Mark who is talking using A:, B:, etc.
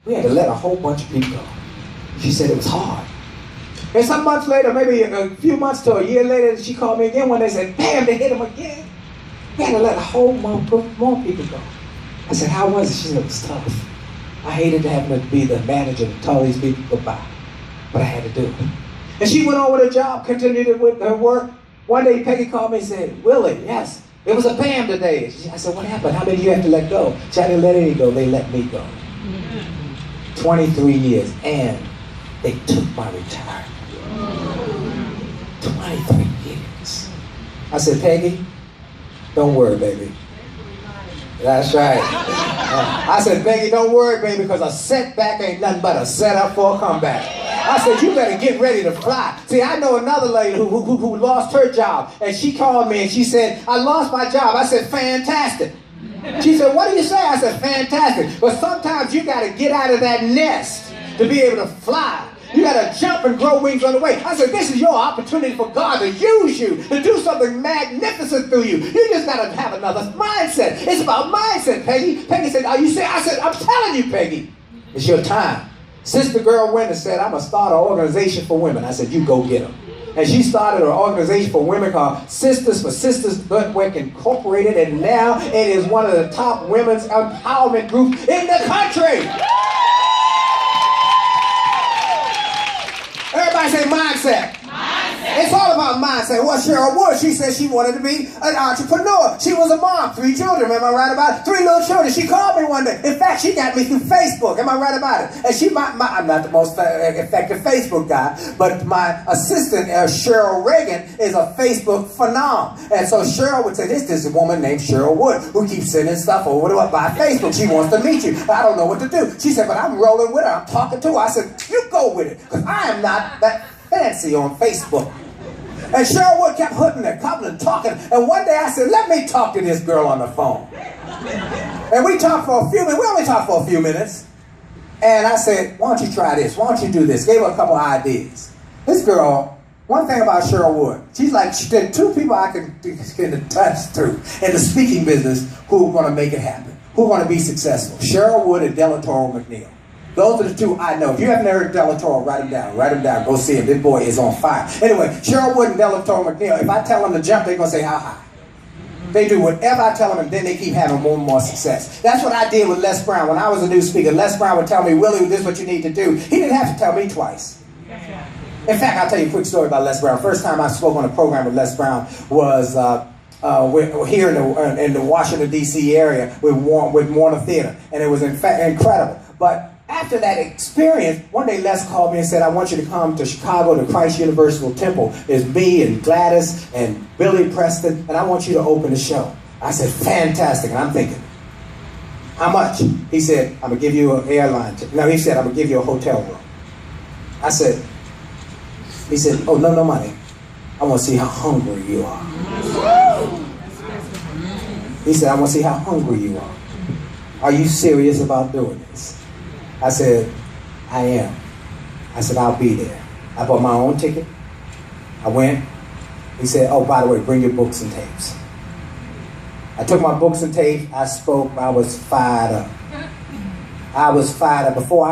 A: We had to let a whole bunch of people go. She said it was hard. And some months later, maybe a few months to a year later, she called me again when they said, damn, they hit him again. We had to let a whole more people go. I said, how was it? She said, it was tough. I hated having to be the manager to tell these people goodbye, but I had to do it. And she went on with her job, continued with her work. One day, Peggy called me and said, Willie, yes, it was a BAM today. I said, what happened? How many of you have to let go? She said, I didn't let any go. They let me go. 23 years, and they took my retirement. 23 years. I said, Peggy, don't worry, baby. That's right. I said, Peggy, don't worry, baby, because a setback ain't nothing but a setup for a comeback. I said, you better get ready to fly. See, I know another lady who lost her job, and she called me and she said, I lost my job. I said, fantastic. She said, what do you say? I said, fantastic. But sometimes you got to get out of that nest to be able to fly. You got to jump and grow wings on the way. I said, this is your opportunity for God to use you, to do something magnificent through you. You just got to have another mindset. It's about mindset, Peggy. Peggy said, are you serious? I said, I'm telling you, Peggy, it's your time. Sister girl went and said, I'm going to start an organization for women. I said, you go get them. And she started an organization for women called Sisters for Sisters Network Incorporated, and now it is one of the top women's empowerment groups in the country. Everybody say mindset. It's all about mindset. Well, Cheryl Wood, she said she wanted to be an entrepreneur. She was a mom, 3 children, am I right about it? 3 little children. She called me one day. In fact, she got me through Facebook, am I right about it? And I'm not the most effective Facebook guy, but my assistant, Cheryl Reagan, is a Facebook phenom. And so Cheryl would say, this is a woman named Cheryl Wood who keeps sending stuff over to her by Facebook. She wants to meet you. I don't know what to do. She said, but I'm rolling with her. I'm talking to her. I said, you go with it, because I am not that fancy on Facebook. And Cheryl Wood kept hooting and coming and talking. And one day I said, let me talk to this girl on the phone. And we talked for a few minutes. We only talked for a few minutes. And I said, why don't you try this? Why don't you do this? Gave her a couple ideas. This girl, one thing about Cheryl Wood, she's like, there's 2 people I can get in touch through in the speaking business who are going to make it happen, who are going to be successful. Cheryl Wood and Delatoro McNeil. Those are the 2 I know. If you haven't heard Delatoro, write him down. Write him down. Go see him. This boy is on fire. Anyway, Cheryl Wood and Delatoro McNeil, if I tell them to jump, they're going to say, how high? They do whatever I tell them, and then they keep having more and more success. That's what I did with Les Brown. When I was a new speaker, Les Brown would tell me, Willie, this is what you need to do. He didn't have to tell me twice. In fact, I'll tell you a quick story about Les Brown. First time I spoke on a program with Les Brown was here in the Washington, D.C. area with Warner Theater. And it was in fact incredible. But after that experience, one day Les called me and said, I want you to come to Chicago to Christ Universal Temple. It's me and Gladys and Billy Preston, and I want you to open the show. I said, fantastic. And I'm thinking, how much? He said, I'm going to give you an airline ticket. No, he said, I'm going to give you a hotel room. I said, he said, oh, no money. I want to see how hungry you are. He said, I want to see how hungry you are. Are you serious about doing this? I said, I am. I said, I'll be there. I bought my own ticket. I went. He said, oh, by the way, bring your books and tapes. I took my books and tapes. I spoke. I was fired up. I was fired up. Before